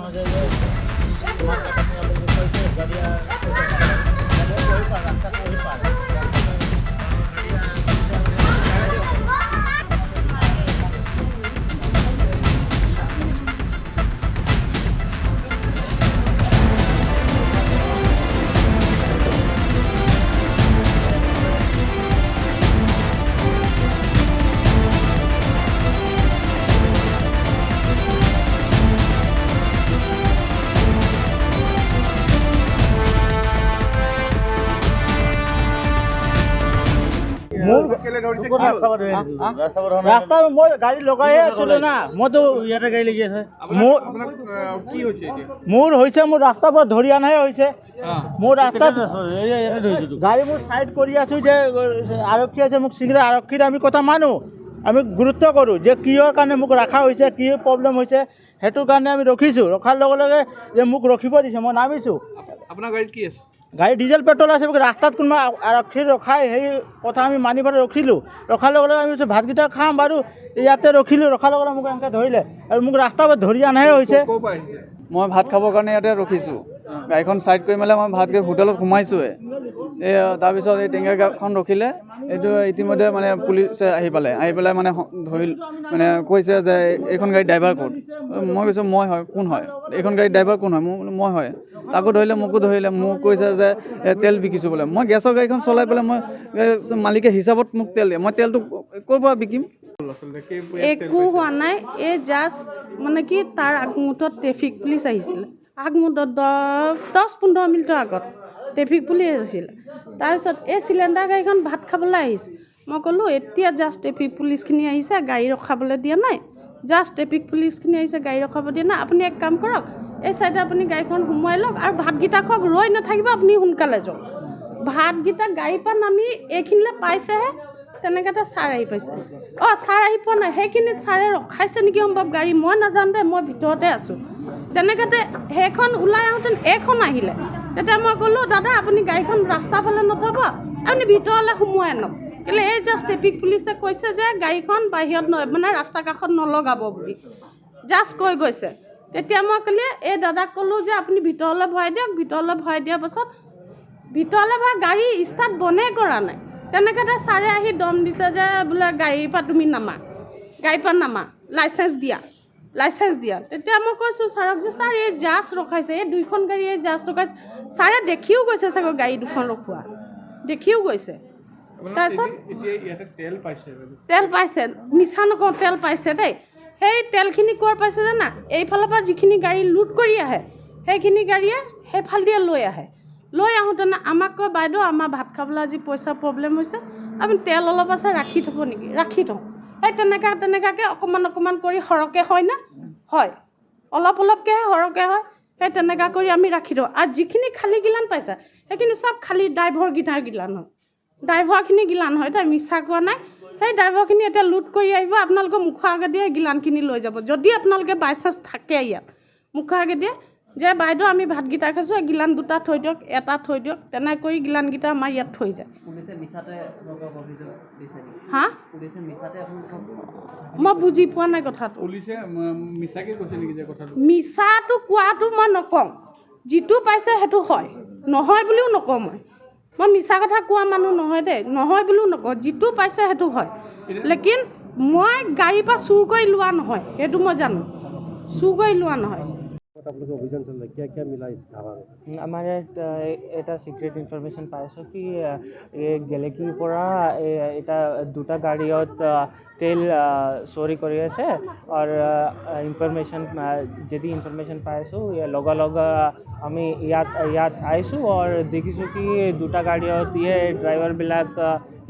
মাজে যে তোমার টাকা নিয়ে আমাকে কইতে গাড়িয়া ওই পার রাস্তা ওই পার রাস্তা মই গাড়ী লগাইহে আছিলো না মইতো ইয়াতে গাড়ী লাগি আছে মোৰ হৈছে মোৰ ৰাস্তাৰ পৰা ধৰি আনাহে হৈছে মোৰ ৰাস্তাত গাড়ী মোৰ চাইড কৰি আছো যে আৰক্ষী আছে মোক চিঙিলে আৰক্ষীৰ আমি কথা মানো আমি গুৰুত্ব কৰোঁ যে কিহৰ কাৰণে মোক ৰখা হৈছে কি প্ৰব্লেম হৈছে সেইটোৰ কাৰণে আমি ৰখিছোঁ ৰখাৰ লগে লগে যে মোক ৰখিব দিছে মই নামিছোঁ আপোনাৰ গাড়ীত কি আছে গাড়ী ডিজেল পেট্ৰল আছে ৰাস্তাত কোনোবা আৰক্ষী ৰখাই সেই কথা আমি মানি পেলাই ৰখিলোঁ ৰখাৰ লগে লগে আমি ভাতকেইটা খাম বাৰু ইয়াতে ৰখিলোঁ ৰখাৰ লগে লগে মোক এনেকৈ ধৰিলে আৰু মোক ৰাস্তাৰ পৰা ধৰি আনাহে হৈছে মই ভাত খাবৰ কাৰণে ইয়াতে ৰখিছোঁ গাড়ীখন চাইড কৰি মেলাই মই ভাত খাই হোটেলত সোমাইছোঁহে এই তাৰপিছত এই টেঙাখন ৰখিলে এইটো ইতিমধ্যে মানে পুলিচে আহি পেলাই মানে ধৰি মানে কৈছে যে এইখন গাড়ীৰ ড্ৰাইভাৰ ক'ত মই কৈছোঁ মই হয় কোন হয় এইখন গাড়ীৰ ড্ৰাইভাৰ কোন হয় মই হয় তাকো ধৰিলে মোকো ধৰিলে মোক কৈছে যে তেল বিকিছোঁ বোলে মই গেছৰ গাড়ীখন চলাই পেলাই মই মালিকে হিচাপত মোক তেল দিয়ে মই তেলটো ক'ৰ পৰা বিকিম একো হোৱা নাই এই জাষ্ট মানে কি তাৰ আগমুহূৰ্তত ট্ৰেফিক পুলিচ আহিছিলে আগমুহূৰ্তত 10-15 মিনিটৰ আগত ট্ৰেফিক পুলিচ আহিছিলে তাৰপিছত এই চিলিণ্ডাৰ গাড়ীখন ভাত খাবলৈ আহিছে মই ক'লোঁ এতিয়া জাষ্ট ট্ৰেফিক পুলিচখিনি আহিছে গাড়ী ৰখাবলৈ দিয়া নাই জাষ্ট ট্ৰেফিক পুলিচখিনি আহিছে গাড়ী ৰখাব দিয়া নাই আপুনি এক কাম কৰক এই চাইডে আপুনি গাড়ীখন সোমোৱাই লওক আৰু ভাতকেইটা খোৱাক ৰৈ নাথাকিব আপুনি সোনকালে যাওক ভাতকেইটা গাড়ীৰ পৰা নামি এইখিনিলৈ পাইছেহে তেনেকুৱাতে ছাৰ আহি পাইছে ছাৰ আহি পোৱা নাই সেইখিনিত ছাৰে ৰখাইছে নেকি সম্ভৱ গাড়ী মই নাজানো দে মই ভিতৰতে আছোঁ তেনেকুৱাতে সেইখন ওলাই আহোঁতে এইখন আহিলে তেতিয়া মই ক'লোঁ দাদা আপুনি গাড়ীখন ৰাস্তাৰ ফালে নথ'ব আপুনি ভিতৰলৈ সোমোৱাই আনক কেলৈ এই জাষ্ট ট্ৰেফিক পুলিচে কৈছে যে গাড়ীখন বাহিৰত মানে ৰাস্তা কাষত নলগাব বুলি জাষ্ট কৈ গৈছে তেতিয়া মই ক'লে এই দাদাক ক'লোঁ যে আপুনি ভিতৰলৈ ভৰাই দিয়ক ভিতৰলৈ ভৰাই দিয়াৰ পাছত ভিতৰলৈ ভৰাই গাড়ী ষ্টাৰ্ট বনেই কৰা নাই তেনেকুৱাতে ছাৰে আহি দম দিছে যে বোলে গাড়ীৰ পৰা তুমি গাড়ীৰ পৰা নামা লাইচেঞ্চ দিয়া তেতিয়া মই কৈছোঁ ছাৰক যে ছাৰ এই জাষ্ট ৰখাইছে এই দুইখন গাড়ী এই জাষ্ট ৰখাইছে ছাৰে দেখিও গৈছে চাগৈ গাড়ী দুখন ৰখোৱা দেখিও গৈছে তাৰপিছত তেল পাইছে মিছা নকওঁ তেল পাইছে দেই সেই তেলখিনি ক'ৰ পাইছে জানা এইফালৰ পৰা যিখিনি গাড়ী লুট কৰি আহে সেইখিনি গাড়ীয়ে সেইফালেদিয়ে লৈ আহোঁতেনে আমাক কয় বাইদেউ আমাৰ ভাত খাবলৈ আজি পইচা প্ৰব্লেম হৈছে আপুনি তেল অলপ আছে ৰাখি থ'ব নেকি ৰাখি থওঁ সেই তেনেকুৱাকৈ অকণমান কৰি সৰহকৈ হয় না হয় অলপকৈহে সৰহকৈ হয় সেই তেনেকুৱা কৰি আমি ৰাখি থওঁ আৰু যিখিনি খালী গিলান পাইছে সেইখিনি চব খালী ড্ৰাইভাৰকেইটাৰ গিলান হয় ড্ৰাইভাৰখিনি গিলান হয় তাই মিছা কোৱা নাই সেই ড্ৰাইভাৰখিনি এতিয়া লুট কৰি আহিব আপোনালোকৰ মুখৰ আগেদিয়ে গিলানখিনি লৈ যাব যদি আপোনালোকে বাই চান্স থাকে ইয়াত মুখৰ আগেদিয়ে যে বাইদেউ আমি ভাতকেইটা খাইছোঁ এই গিলান দুটা থৈ দিয়ক এটা থৈ দিয়ক তেনেকৈ কৰি গিলানকেইটা আমাৰ ইয়াত থৈ যায় হা মই বুজি পোৱা নাই কথাটো মিছাটো কোৱাটো মই নকওঁ যিটো পাইছে সেইটো হয় নহয় বুলিও নকওঁ মই মিছা কথা কোৱা মানুহ নহয় দেই নহয় বুলিও নকওঁ যিটো পাইছে সেইটো হয় লেকিন মই গাড়ীৰ পৰা চুৰ কৰি লোৱা নহয় সেইটো মই জানো চুৰ কৰি লোৱা নহয় हमारे এটা সিক্ৰেট ইনফৰমেশন পাইছোঁ কি এই গেলেকীৰ পৰা এটা দুটা গাড়ীত তেল চুৰি কৰি আছে আৰু ইনফৰমেশন পাইছোঁ লগা আমি ইয়াত আহিছোঁ আৰু দেখিছোঁ কি দুটা গাড়ীত ড্ৰাইভাৰবিলাক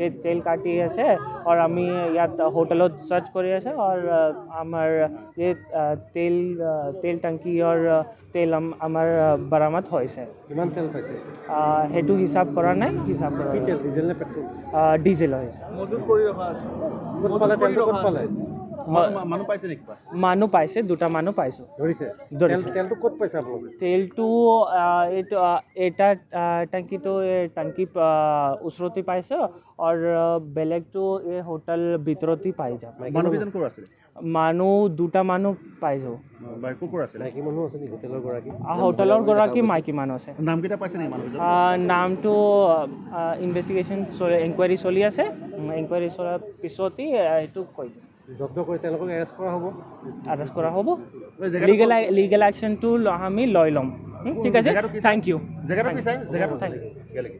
এই তেল কাটি আছে আৰু আমি ইয়াত হোটেলত সাৰ্চ কৰি আছে আৰু আমাৰ এই তেল টাংকি আৰু তেল আমাৰ বৰামদ হৈছে কিমান তেল পাইছে সেইটো হিচাপ কৰা নাই ডিজেল নে পেট্ৰল ডিজেল হৈছে মজুত কৰি ৰখা আছে ক'ত পালে তেলটো ক'ত পালে মানুহ পাইছে নেকি মানুহ পাইছে দুটা মানুহ পাইছোঁ ধৰিছে তেলটো ক'ত পাইছে আপোনালোকে তেলটো এইটো এটা টাংকিটো টাংকি ওচৰতে পাইছে আৰু বেলেগটো এই হোটেল ভিতৰতে পাই যাব মানুহকেইজন ক'ৰ আছিলে মানুহ দুটা মানুহ পাইছোঁ ক'ৰ ক'ৰ আছিল মাইকী মানুহ আছে নেকি হোটেলৰ গৰাকী হোটেলৰ গৰাকী মাইকী মানুহ আছে নামকেইটা পাইছে নেকি মানুহ নামটো ইনভেষ্টিগেশ্যন এনকুৱাৰী চলি আছে এনকুৱাৰী চলাৰ পিছতেই এইটো কৈ দিম জব্দ কৰি তেওঁলোকক এৰেষ্ট কৰা হ'ব এৰেষ্ট কৰা হ'ব লিগেল একশ্যনটো আমি লৈ ল'ম ঠিক আছে থেংক ইউ জেগাটো কি চাই জেগাটো থেংক ইউ গেলেকি